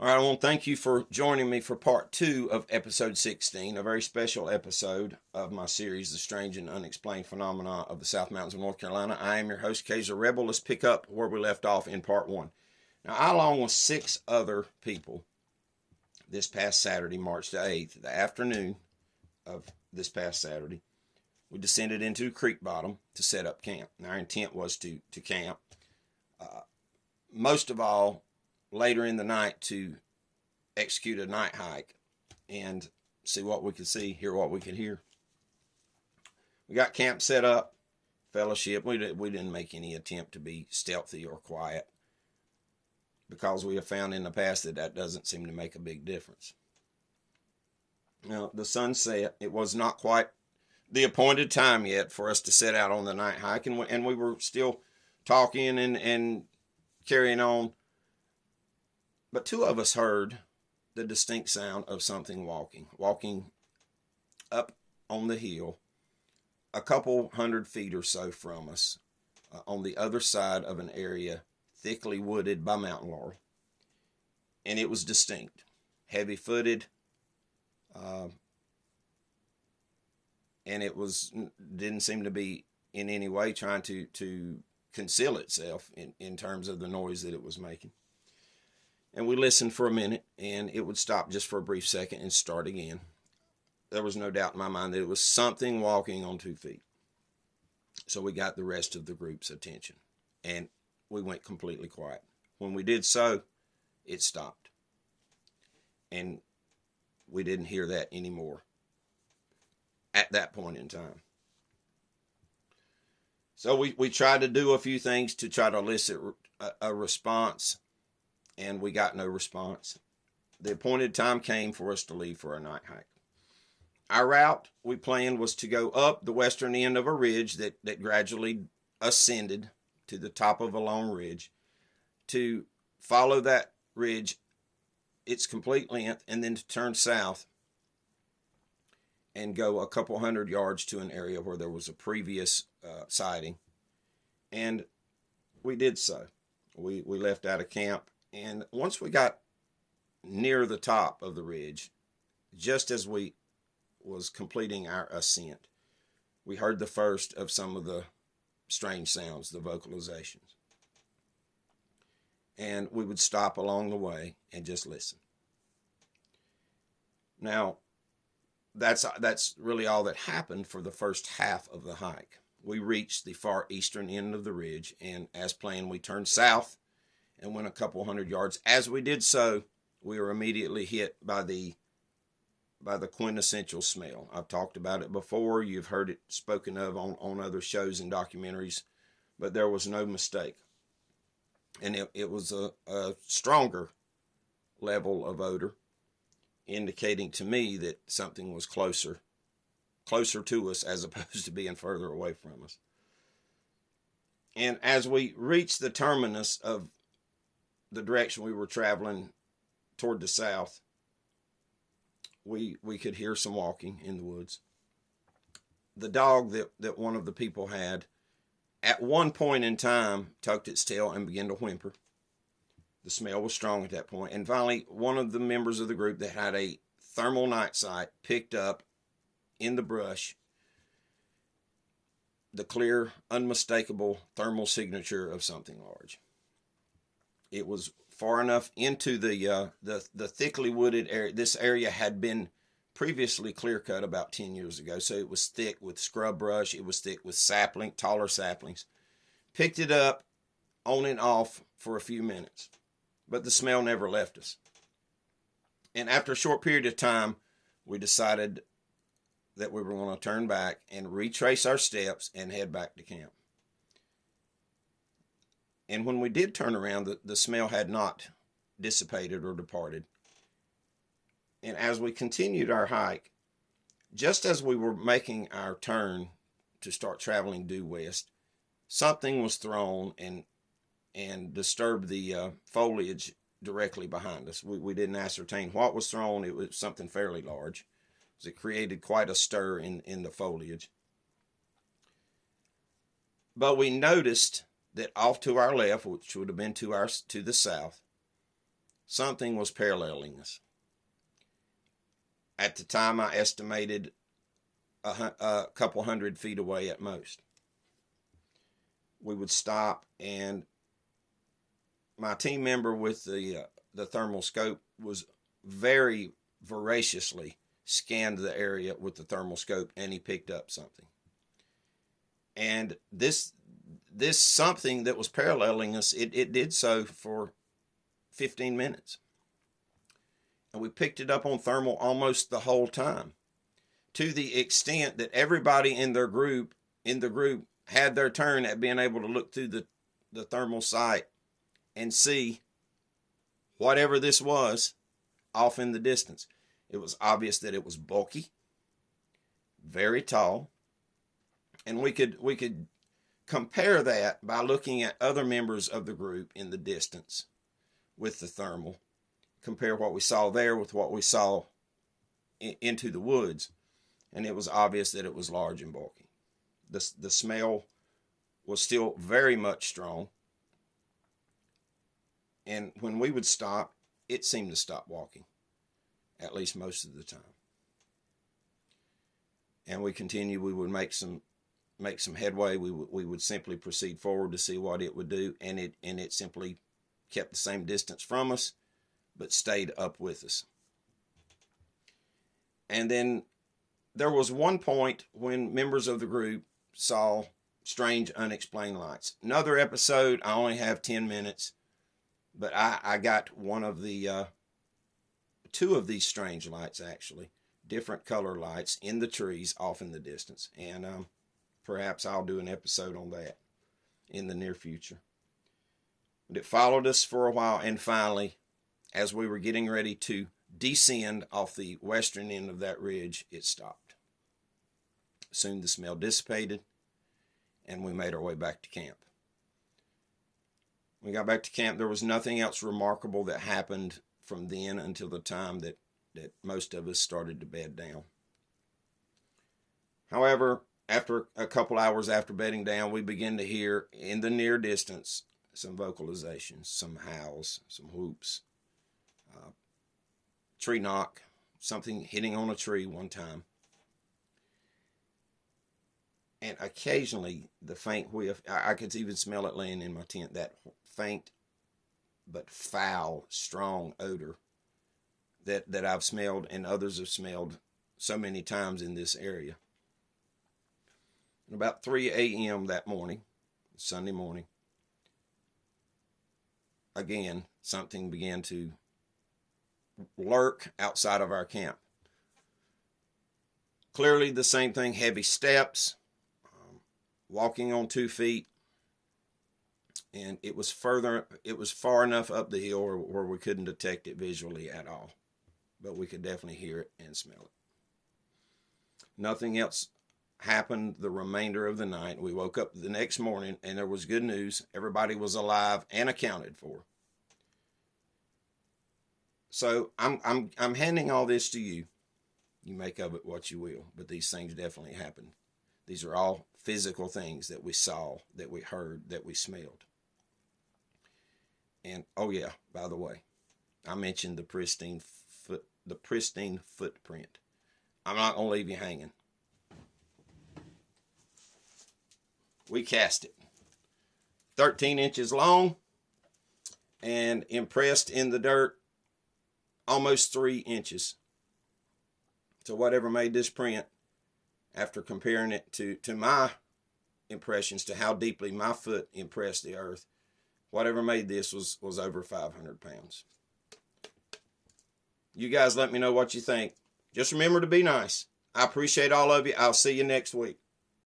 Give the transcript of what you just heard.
All right, I want to thank you for joining me for part 2 of episode 16, a very special episode of my series, The Strange and Unexplained Phenomena of the South Mountains of North Carolina. I am your host, Kaiser Rebel. Let's pick up where we left off in part 1. Now, I, along with 6 other people, this past Saturday, March the 8th, the afternoon of this past Saturday, we descended into creek bottom to set up camp. And our intent was to camp. Most of all, later in the night to execute a night hike and see what we could see, hear what we could hear. We got camp set up, fellowship. We didn't make any attempt to be stealthy or quiet because we have found in the past that doesn't seem to make a big difference. Now, the sun set. It was not quite the appointed time yet for us to set out on the night hike, and we were still talking and carrying on. But 2 of us heard the distinct sound of something walking up on the hill, a couple 100 feet or so from us, on the other side of an area thickly wooded by mountain laurel. And it was distinct, heavy-footed, and it didn't seem to be in any way trying to conceal itself in terms of the noise that it was making. And we listened for a minute, and it would stop just for a brief second and start again. There was no doubt in my mind that it was something walking on 2 feet. So we got the rest of the group's attention, and we went completely quiet. When we did so, it stopped. And we didn't hear that anymore at that point in time. So we tried to do a few things to try to elicit a response, and we got no response. The appointed time came for us to leave for a night hike. Our route we planned was to go up the western end of a ridge that gradually ascended to the top of a long ridge, to follow that ridge its complete length, and then to turn south and go a couple 100 yards to an area where there was a previous sighting. And we did so. We left out of camp. And once we got near the top of the ridge, just as we was completing our ascent, we heard the first of some of the strange sounds, the vocalizations. And we would stop along the way and just listen. Now, that's really all that happened for the first half of the hike. We reached the far eastern end of the ridge, and as planned, we turned south and went a couple 100 yards. As we did so, we were immediately hit by the quintessential smell. I've talked about it before. You've heard it spoken of on other shows and documentaries, but there was no mistake. And it was a stronger level of odor, indicating to me that something was closer to us as opposed to being further away from us. And as we reached the terminus of the direction we were traveling toward the south, we could hear some walking in the woods. The dog that one of the people had, at one point in time, tucked its tail and began to whimper. The smell was strong at that point. And finally, one of the members of the group that had a thermal night sight picked up in the brush the clear, unmistakable thermal signature of something large. It was far enough into the thickly wooded area. This area had been previously clear-cut about 10 years ago, so it was thick with scrub brush. It was thick with taller saplings. Picked it up on and off for a few minutes, but the smell never left us. And after a short period of time, we decided that we were going to turn back and retrace our steps and head back to camp. And when we did turn around, the smell had not dissipated or departed. And as we continued our hike, just as we were making our turn to start traveling due west, something was thrown and disturbed the foliage directly behind us. We didn't ascertain what was thrown. It was something fairly large. It created quite a stir in the foliage. But we noticed that off to our left, which would have been to the south, something was paralleling us. At the time, I estimated a couple 100 feet away at most. We would stop, and my team member with the thermal scope was very voraciously scanned the area with the thermal scope, and he picked up something. And this something that was paralleling us, it did so for 15 minutes. And we picked it up on thermal almost the whole time, to the extent that everybody in the group had their turn at being able to look through the thermal sight and see whatever this was off in the distance. It was obvious that it was bulky, very tall, and we could compare that by looking at other members of the group in the distance with the thermal, compare what we saw there with what we saw into the woods, and it was obvious that it was large and bulky. The smell was still very much strong, and when we would stop, it seemed to stop walking, at least most of the time. And we continued. We would make some headway. We would simply proceed forward to see what it would do, and it simply kept the same distance from us, but stayed up with us. And then there was one point when members of the group saw strange, unexplained lights. Another episode, I only have 10 minutes, but I got one of the, two of these strange lights, actually, different color lights in the trees off in the distance. And perhaps I'll do an episode on that in the near future. But it followed us for a while, and finally, as we were getting ready to descend off the western end of that ridge, it stopped. Soon the smell dissipated, and we made our way back to camp. When we got back to camp, there was nothing else remarkable that happened from then until the time that most of us started to bed down. However, after a couple hours after bedding down, we began to hear in the near distance some vocalizations, some howls, some whoops, tree knock, something hitting on a tree one time. And occasionally the faint whiff, I could even smell it laying in my tent, that faint but foul, strong odor that I've smelled and others have smelled so many times in this area. And about 3 a.m. that morning, Sunday morning, again, something began to lurk outside of our camp. Clearly the same thing, heavy steps, walking on 2 feet, and it was far enough up the hill where we couldn't detect it visually at all, but we could definitely hear it and smell it. Nothing else happened the remainder of the night. We woke up the next morning, and there was good news. Everybody was alive and accounted for. So I'm handing all this to you. You make of it what you will, but these things definitely happened. These are all physical things that we saw, that we heard, that we smelled. And oh yeah, by the way, I mentioned the pristine footprint. I'm not gonna leave you hanging. We cast it 13 inches long and impressed in the dirt almost 3 inches. So whatever made this print, after comparing it to my impressions, to how deeply my foot impressed the earth, whatever made this was over 500 pounds. You guys let me know what you think. Just remember to be nice. I appreciate all of you. I'll see you next week.